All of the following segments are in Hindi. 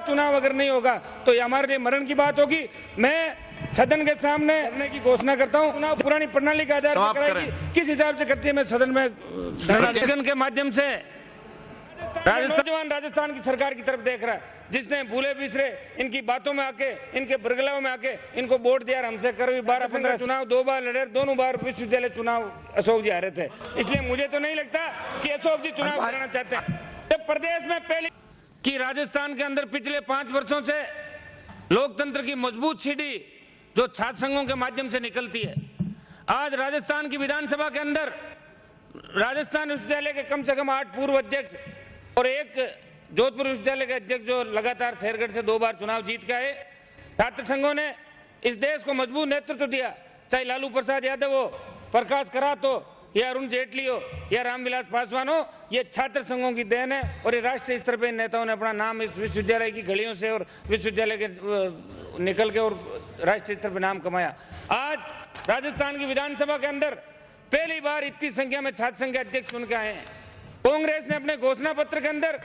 चुनाव अगर नहीं होगा तो ये हमारे लिए मरण की बात होगी। मैं सदन के सामने करने की घोषणा करता हूँ। चुनाव पुरानी प्रणाली के आधार पर कराएगी, किस हिसाब से करती है मैं सदन में धरना के माध्यम से राजस्थान की सरकार की तरफ देख रहा है, जिसने भूले बिसरे इनकी बातों में आके, इनके बरगलाव में आके इनको वोट दिया। हमसे करीब 12-15 चुनाव 2 बार लड़े, दोनों बार विश्वविद्यालय चुनाव अशोक जी हारे थे। इसलिए मुझे तो नहीं लगता कि अशोक जी चुनाव कराना चाहते हैं। जब प्रदेश में पहली कि राजस्थान के अंदर पिछले 5 वर्षों से लोकतंत्र की मजबूत सीढ़ी जो छात्र संघों के माध्यम से निकलती है, आज राजस्थान की विधानसभा के अंदर राजस्थान विश्वविद्यालय के कम से कम 8 पूर्व अध्यक्ष और एक जोधपुर विश्वविद्यालय के अध्यक्ष जो लगातार शेरगढ़ से 2 बार चुनाव जीत के आए। छात्र संघों ने इस देश को मजबूत नेतृत्व दिया, चाहे लालू प्रसाद यादव हो, प्रकाश करात हो, या अरुण जेटली हो, या रामविलास पासवान हो। ये छात्र संघों की देन है और ये राष्ट्रीय स्तर पर नेताओं ने अपना नाम इस विश्वविद्यालय की गलियों से और विश्वविद्यालय के निकल के और राष्ट्रीय स्तर पर नाम कमाया। आज राजस्थान की विधानसभा के अंदर पहली बार इतनी संख्या में छात्र संघ के अध्यक्ष चुन के आए हैं। कांग्रेस ने अपने घोषणा पत्र के अंदर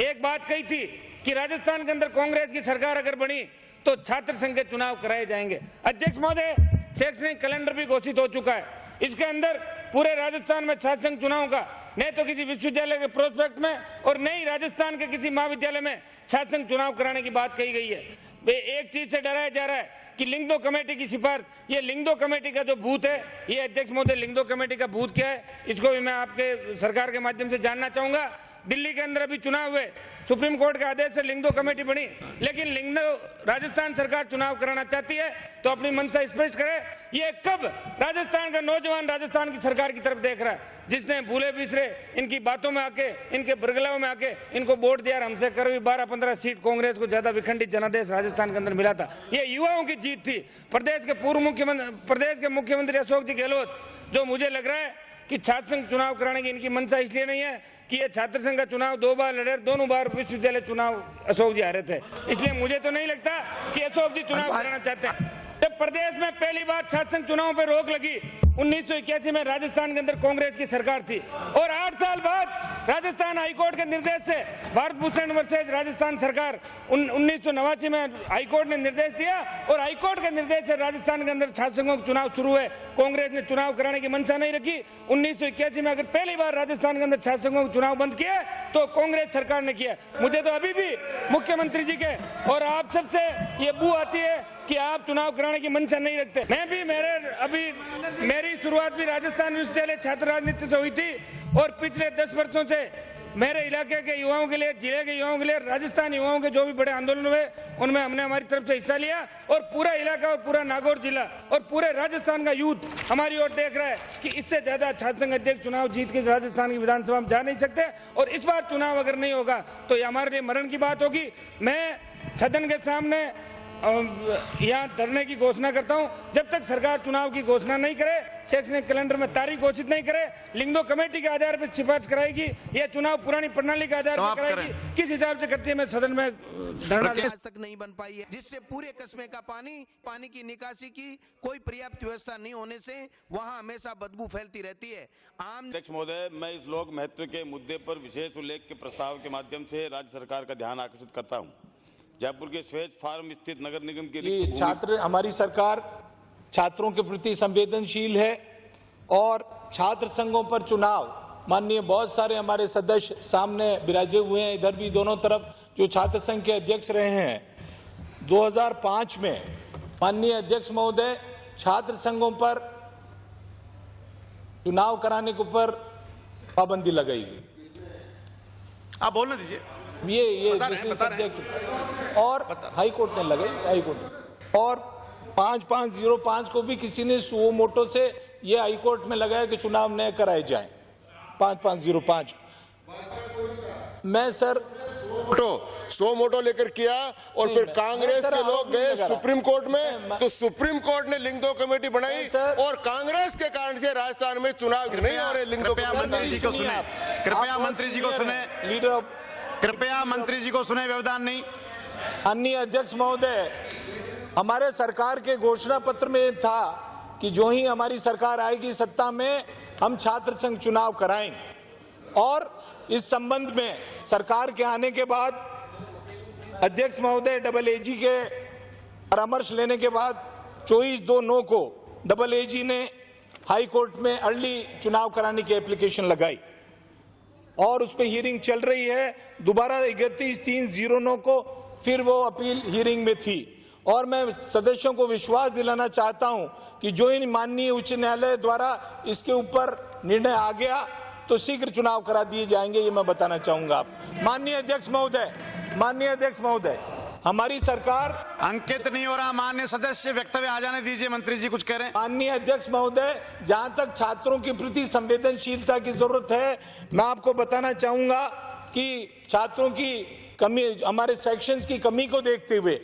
एक बात कही थी कि राजस्थान के अंदर कांग्रेस की सरकार अगर बनी तो छात्र संघ के चुनाव कराए जाएंगे। अध्यक्ष महोदय, शैक्षणिक कैलेंडर भी घोषित हो चुका है। इसके अंदर पूरे राजस्थान में छात्र संघ चुनाव का न तो किसी विश्वविद्यालय के प्रोस्पेक्ट में और न ही राजस्थान के किसी महाविद्यालय में छात्र संघ चुनाव कराने की बात कही गई है। एक चीज से डराया जा रहा है कि लिंगदो कमेटी की सिफारिश, ये लिंगदो कमेटी का जो बूथ है, ये अध्यक्ष महोदय लिंगदो कमेटी का बूथ क्या है, इसको भी मैं आपके सरकार के माध्यम से जानना चाहूंगा। दिल्ली के अंदर अभी चुनाव हुए, सुप्रीम कोर्ट के आदेश से लिंगदो कमेटी बनी, लेकिन लिंगदो राजस्थान सरकार चुनाव कराना चाहती है तो अपनी मंशा स्पष्ट करे। ये कब राजस्थान का नौजवान राजस्थान की सरकार की तरफ देख रहा है, जिसने भूले बिसरे इनकी बातों में आके, इनके बरगलाव में आके इनको वोट दिया। हमसे करीब 12-15 सीट कांग्रेस को ज्यादा विखंडित जनादेश राजस्थान के अंदर मिला था। ये युवाओं की जीत थी। प्रदेश के मुख्यमंत्री अशोक जी गहलोत, जो मुझे लग रहा है कि छात्र संघ चुनाव कराने की इनकी मंशा इसलिए नहीं है कि ये छात्र संघ का चुनाव 2 बार लड़े, दोनों बार विश्वविद्यालय चुनाव अशोक जी हारे थे। इसलिए मुझे तो नहीं लगता कि अशोक जी चुनाव कराना चाहते हैं। जब प्रदेश में पहली बार छात्र संघ चुनाव पर रोक लगी 1981 में, राजस्थान के अंदर कांग्रेस की सरकार थी और 8 साल बाद राजस्थान हाईकोर्ट के निर्देश से भारत भूषण वर्सेज राजस्थान सरकार 1989 में हाईकोर्ट ने निर्देश दिया और हाईकोर्ट के निर्देश से राजस्थान के अंदर छात्र संघों के चुनाव शुरू हुए। कांग्रेस ने चुनाव कराने की मंशा नहीं रखी। 1981 में अगर पहली बार राजस्थान के अंदर छात्र संघों के चुनाव बंद किए तो कांग्रेस सरकार ने किया। मुझे तो अभी भी मुख्यमंत्री जी के और आप सबसे ये बू आती है कि आप चुनाव कराने की मंशा नहीं रखते। मैं भी मेरी शुरुआत भी राजस्थान विश्वविद्यालय छात्र राजनीति से हुई थी और पिछले 10 वर्षों से मेरे इलाके के युवाओं के लिए, जिले के युवाओं के लिए, राजस्थान युवाओं के जो भी बड़े आंदोलन हुए उनमें हमने हमारी तरफ से हिस्सा लिया और पूरा इलाका और पूरा नागौर जिला और पूरे राजस्थान का यूथ हमारी ओर देख रहा है कि इससे ज्यादा छात्र संघ अध्यक्ष चुनाव जीत के राजस्थान की विधानसभा में जा नहीं सकते और इस बार चुनाव अगर नहीं होगा तो ये हमारे लिए मरण की बात होगी। मैं सदन के सामने यहाँ धरने की घोषणा करता हूँ। जब तक सरकार चुनाव की घोषणा नहीं करे, शैक्षणिक कैलेंडर में तारीख घोषित नहीं करे, लिंगदो कमेटी के आधार पर सिफारिश कराएगी, यह चुनाव पुरानी प्रणाली के आधार पर कराएगी, किस हिसाब से करती है मैं सदन में धरना आज तक नहीं बन पाई है, जिससे पूरे कस्बे का पानी की निकासी की कोई पर्याप्त व्यवस्था नहीं होने से वहाँ हमेशा बदबू फैलती रहती है। अध्यक्ष महोदय, मैं इस लोक महत्व के मुद्दे पर विशेष उल्लेख के प्रस्ताव के माध्यम से राज्य सरकार का ध्यान आकर्षित करता हूँ। जयपुर के स्वेज फार्म स्थित नगर निगम की छात्र, हमारी सरकार छात्रों के प्रति संवेदनशील है और छात्र संघों पर चुनाव, माननीय बहुत सारे हमारे सदस्य सामने विराजे हुए हैं, इधर भी दोनों तरफ जो छात्र संघ के अध्यक्ष रहे हैं। 2005 में माननीय अध्यक्ष महोदय छात्र संघों पर चुनाव कराने के ऊपर पाबंदी लगाई गई। आप बोलने दीजिए। ये सब्जेक्ट और हाईकोर्ट ने लगाई, हाईकोर्ट और 5505 को भी किसी ने सुओ मोटो से ये हाईकोर्ट में लगाया कि चुनाव न कराए जाए। 5505 मैं सर सो मोटो लेकर किया और फिर कांग्रेस के लोग गए सुप्रीम कोर्ट में, तो सुप्रीम कोर्ट ने लिंगदो कमेटी बनाई और कांग्रेस के कारण से राजस्थान में चुनाव नहीं हो रहे। लिंगदो मंत्री जी को सुने, कृपया मंत्री जी को सुने, लीडर ऑफ, कृपया मंत्री जी को सुने, व्यवधान नहीं। अन्य अध्यक्ष महोदय, हमारे सरकार के घोषणा पत्र में था कि जो ही हमारी सरकार आएगी सत्ता में हम छात्र संघ चुनाव कराएंगे और इस संबंध में सरकार के आने के बाद अध्यक्ष महोदय, डबल एजी के परामर्श लेने के बाद 24/2/9 को डबल एजी ने हाई कोर्ट में अर्ली चुनाव कराने की एप्लीकेशन लगाई और उस पर हियरिंग चल रही है। दोबारा 31/3/09 को फिर वो अपील हियरिंग में थी और मैं सदस्यों को विश्वास दिलाना चाहता हूं कि जो इन माननीय उच्च न्यायालय द्वारा इसके ऊपर निर्णय आ गया तो शीघ्र चुनाव करा दिए जाएंगे, ये मैं बताना चाहूंगा। आप माननीय अध्यक्ष महोदय, हमारी सरकार अंकित नहीं हो रहा। माननीय सदस्य वक्तव्य आ जाने दीजिए। मंत्री जी कुछ कह रहे हैं। माननीय अध्यक्ष महोदय, जहां तक छात्रों के प्रति संवेदनशीलता की जरूरत है, मैं आपको बताना चाहूंगा कि छात्रों की कमी, हमारे सेक्शंस की कमी को देखते हुए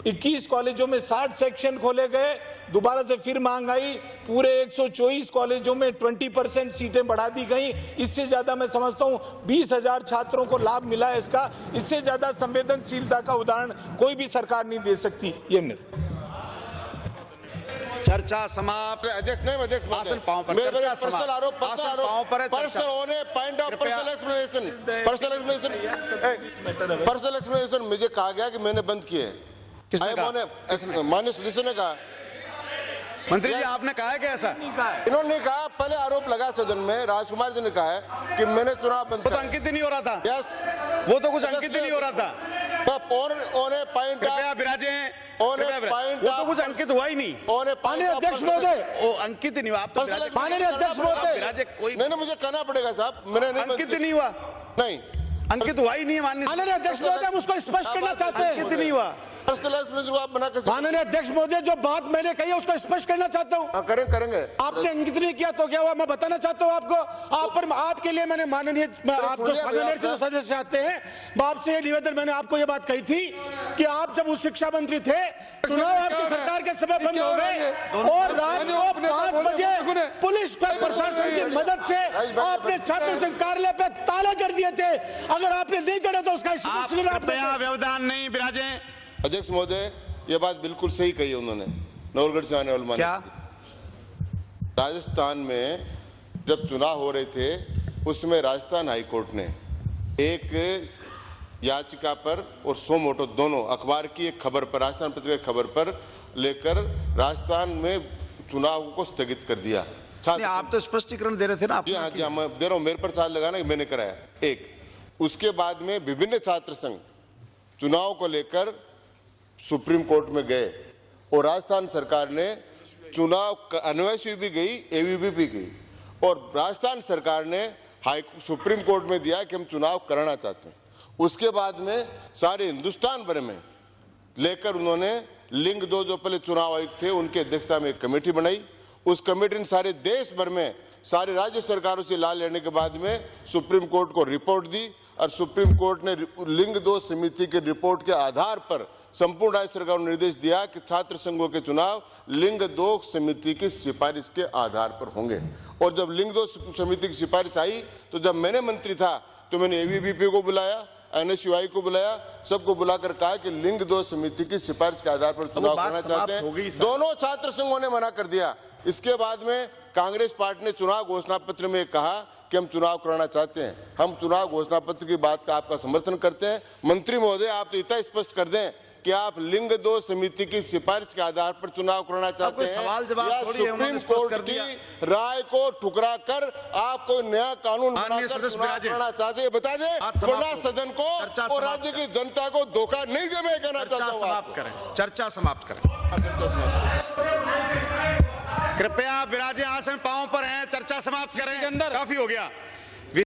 21 कॉलेजों में 60 सेक्शन खोले गए। दोबारा से फिर मांग आई, पूरे 124 कॉलेजों में 20% सीटें बढ़ा दी गई। इससे ज्यादा मैं समझता हूं 20,000 छात्रों को लाभ मिला है इसका। इससे ज्यादा संवेदनशीलता का उदाहरण कोई भी सरकार नहीं दे सकती। ये चर्चा समाप्त। अध्यक्ष नहीं, अध्यक्ष आसन पांव पर। मेरे चर्चा पर्सनल समाप्त। आरोप, आसन पांव पर है। पर्सनल होने पॉइंट ऑफ पर्सनल एक्सप्लेनेशन मुझे कहा गया कि मैंने बंद किए। किसने कहा? माननीय सदस्य ने कहा। मंत्री जी आपने कहा है क्या ऐसा? इन्होंने कहा, पहले आरोप लगा सदन में, राजकुमार जी ने कहा है कि मैंने चुनाव बंद वो तो किया। अंकित ही नहीं हो रहा था। यस, वो तो कुछ अंकित ही नहीं हो रहा था। कृपया विराजे हैं। वो तो कुछ अंकित हुआ ही नहीं। माननीय अध्यक्ष महोदय, वो अंकित ही नहीं हुआ। आप तो विराजे। माननीय अध्यक्ष महोदय, विराजे कोई नहीं, मुझे कहना पड़ेगा साहब, मैंने नहीं अंकित ही नहीं हुआ। नहीं, अंकित हुआ ही नहीं है। माननीय अध्यक्ष महोदय, हम उसको स्पष्ट करना चाहते हैं। अंकित नहीं हुआ। पर्सनल एक्सप्लेनेशन आप बना कर माननीय अध्यक्ष महोदय, जो बात मैंने कही है उसको स्पष्ट करना चाहता हूँ। करेंगे। आपने अंकित नहीं किया तो क्या हुआ, मैं बताना चाहता हूँ आपको। आप पर आपके लिए मैंने माननीय, आप जो सदन से सदस्य आते हैं, आपसे ये निवेदन, मैंने आपको ये बात कही थी कि आप जब उस शिक्षा मंत्री थे, चुनाव आपकी सरकार के समय बंद हो गए और रात को 5 बजे पुलिस प्रशासन की मदद से आपने छात्र संघ कार्यालय पे ताले जड़ दिए थे। अगर आपने नहीं जड़े तो उसका कृपया व्यवधान नहीं। विराजे। अध्यक्ष महोदय, ये बात बिल्कुल सही कही है उन्होंने। नवलगढ़ से आने वाले क्या? राजस्थान में जब चुनाव हो रहे थे, उसमें राजस्थान हाईकोर्ट ने एक याचिका पर और सो मोटो दोनों अखबार की एक खबर पर, राजस्थान पत्रिका की खबर पर लेकर राजस्थान में चुनाव को स्थगित कर दिया। आप तो स्पष्टीकरण दे रहे थे ना। जी हाँ, मैं दे रहा हूँ। मेरे पर चार्ज लगाना कि मैंने कराया। एक, उसके बाद में विभिन्न छात्र संघ चुनाव को लेकर सुप्रीम कोर्ट में गए और राजस्थान सरकार ने चुनाव एनवाईसी भी गई, एवीबी भी गई और राजस्थान सरकार ने सुप्रीम कोर्ट में दिया कि हम चुनाव कराना चाहते हैं। उसके बाद में सारे हिंदुस्तान भर में लेकर उन्होंने लिंग 2 जो पहले चुनाव आयुक्त थे उनकी अध्यक्षता में एक कमेटी बनाई। उस कमेटी ने सारे देश भर में सारे राज्य सरकारों से ला लेने के बाद में सुप्रीम कोर्ट को रिपोर्ट दी और सुप्रीम कोर्ट ने लिंग 2 समिति के रिपोर्ट के आधार पर संपूर्ण राज्य सरकार को निर्देश दिया कि छात्र संघों के चुनाव लिंग 2 समिति की सिफारिश के आधार पर होंगे। और जब लिंग 2 समिति की सिफारिश आई तो जब मैंने मंत्री था तो मैंने एबीवीपी को बुलाया, एनएसयूआई को बुलाया, सबको बुलाकर कहा कि लिंग 2 समिति की सिफारिश के आधार पर चुनाव करना चाहते हैं। दोनों छात्र संघों ने मना कर दिया। इसके बाद में कांग्रेस पार्टी ने चुनाव घोषणा पत्र में कहा कि हम चुनाव कराना चाहते हैं। हम चुनाव घोषणा पत्र की बात का आपका समर्थन करते हैं। मंत्री महोदय, आप तो इतना स्पष्ट कर दें कि आप लिंग 2 समिति की सिफारिश के आधार पर चुनाव कराना चाहते हैं सवाल जवाब या थोड़ी है, सुप्रीम कोर्ट की राय को ठुकरा कर आप कोई नया कानून बनाकर चुनाव कराना चाहते हैं? बता दें, वरना सदन को और राज्य की जनता को धोखा नहीं दे। मैं कहना चाहता हूं समाप्त करें। चर्चा समाप्त करें। कृपया विराजे। आसन पांव पर हैं। चर्चा समाप्त करें। काफी हो गया।